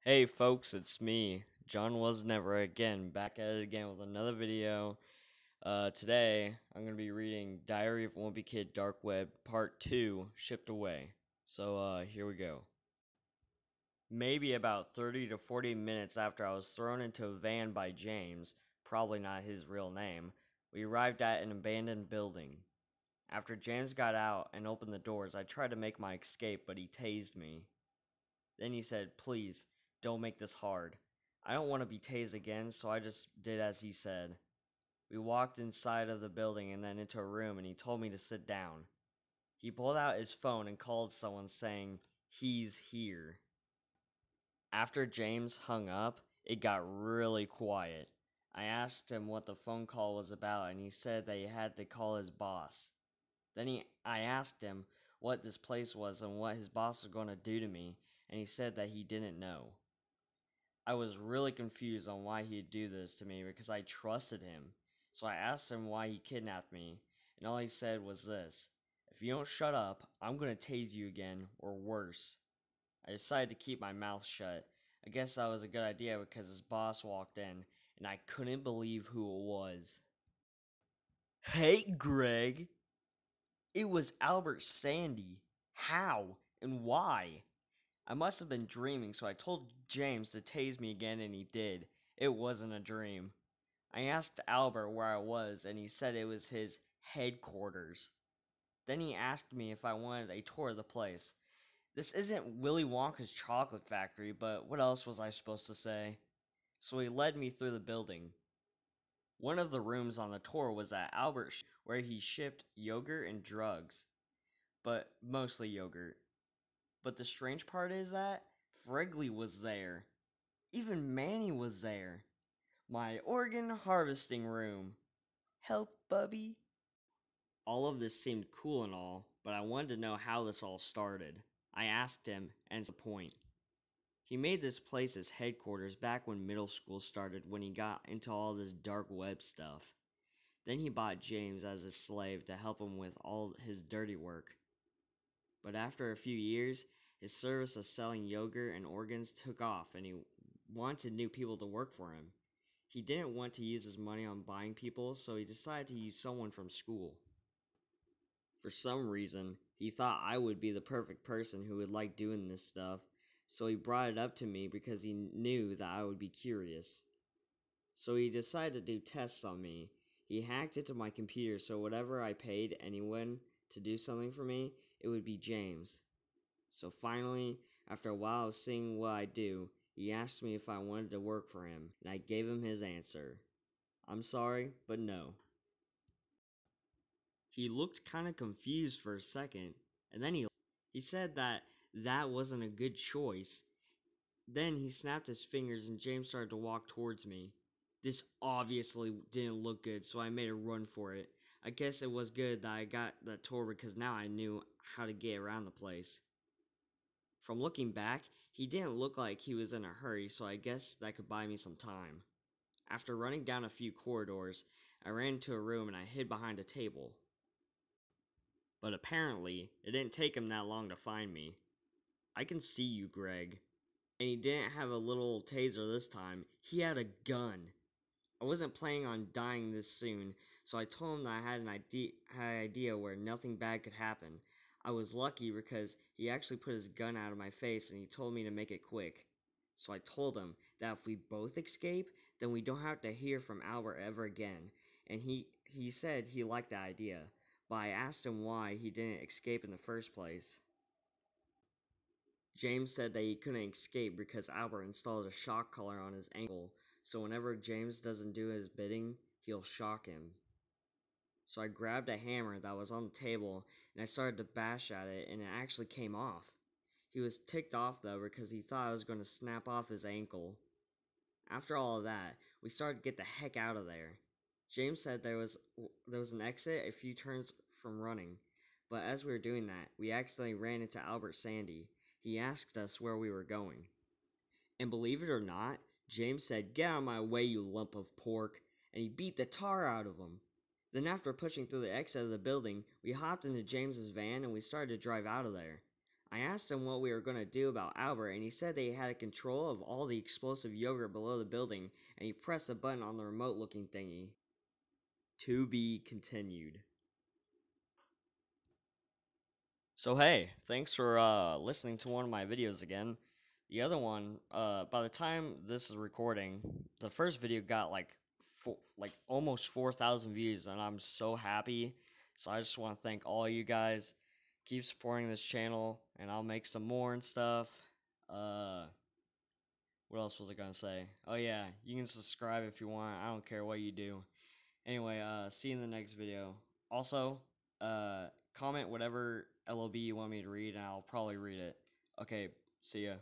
Hey folks, it's me, Johnwasnever again, back at it again with another video. Today, I'm going to be reading Diary of a Wimpy Kid Dark Web Part 2, Shipped Away. So, here we go. Maybe about 30 to 40 minutes after I was thrown into a van by James, probably not his real name, we arrived at an abandoned building. After James got out and opened the doors, I tried to make my escape, but he tased me. Then he said, "Please, don't make this hard." I don't want to be tased again, so I just did as he said. We walked inside of the building and then into a room, and he told me to sit down. He pulled out his phone and called someone saying, "He's here." After James hung up, it got really quiet. I asked him what the phone call was about, and he said that he had to call his boss. I asked him what this place was and what his boss was going to do to me, and he said that he didn't know. I was really confused on why he'd do this to me because I trusted him. So I asked him why he kidnapped me, and all he said was this: "If you don't shut up, I'm going to tase you again, or worse." I decided to keep my mouth shut. I guess that was a good idea because his boss walked in, and I couldn't believe who it was. "Hey, Greg!" It was Albert Sandy. How and why? I must have been dreaming, so I told James to tase me again, and he did. It wasn't a dream. I asked Albert where I was, and he said it was his headquarters. Then he asked me if I wanted a tour of the place. This isn't Willy Wonka's chocolate factory, but what else was I supposed to say? So he led me through the building. One of the rooms on the tour was at Albert's, where he shipped yogurt and drugs, but mostly yogurt. But the strange part is that Frigley was there. Even Manny was there. My organ harvesting room. Help, Bubby. All of this seemed cool and all, but I wanted to know how this all started. I asked him, and it's the point. He made this place his headquarters back when middle school started, when he got into all this dark web stuff. Then he bought James as a slave to help him with all his dirty work. But after a few years, his service of selling yogurt and organs took off, and he wanted new people to work for him. He didn't want to use his money on buying people, so he decided to use someone from school. For some reason, he thought I would be the perfect person who would like doing this stuff, so he brought it up to me because he knew that I would be curious. So he decided to do tests on me. He hacked into my computer, so whatever I paid anyone to do something for me, it would be James. So finally, after a while of seeing what I do, he asked me if I wanted to work for him, and I gave him his answer. I'm sorry, but no. He looked kind of confused for a second, and then he said that wasn't a good choice. Then he snapped his fingers and James started to walk towards me. This obviously didn't look good, so I made a run for it. I guess it was good that I got that tour because now I knew how to get around the place. From looking back, he didn't look like he was in a hurry, so I guess that could buy me some time. After running down a few corridors, I ran into a room and I hid behind a table. But apparently, it didn't take him that long to find me. "I can see you, Greg." And he didn't have a little taser this time, he had a gun. I wasn't planning on dying this soon, so I told him that I had an idea where nothing bad could happen. I was lucky because he actually put his gun out of my face and he told me to make it quick. So I told him that if we both escape, then we don't have to hear from Albert ever again, and he said he liked that idea, but I asked him why he didn't escape in the first place. James said that he couldn't escape because Albert installed a shock collar on his ankle, so whenever James doesn't do his bidding, he'll shock him. So I grabbed a hammer that was on the table, and I started to bash at it, and it actually came off. He was ticked off though because he thought I was going to snap off his ankle. After all of that, we started to get the heck out of there. James said there was an exit a few turns from running, but as we were doing that, we accidentally ran into Albert Sandy. He asked us where we were going. And believe it or not, James said, "Get out of my way, you lump of pork," and he beat the tar out of him. Then after pushing through the exit of the building, we hopped into James's van and we started to drive out of there. I asked him what we were going to do about Albert, and he said they had control of all the explosive yogurt below the building, and he pressed a button on the remote-looking thingy. To be continued. So hey, thanks for listening to one of my videos again. The other one, by the time this is recording, the first video got like almost 4,000 views, and I'm so happy. So I just want to thank all you guys. Keep supporting this channel, and I'll make some more and stuff. What else was I gonna say? Oh yeah, you can subscribe if you want. I don't care what you do. Anyway, see you in the next video. Also, comment whatever LOB you want me to read, and I'll probably read it. Okay, see ya.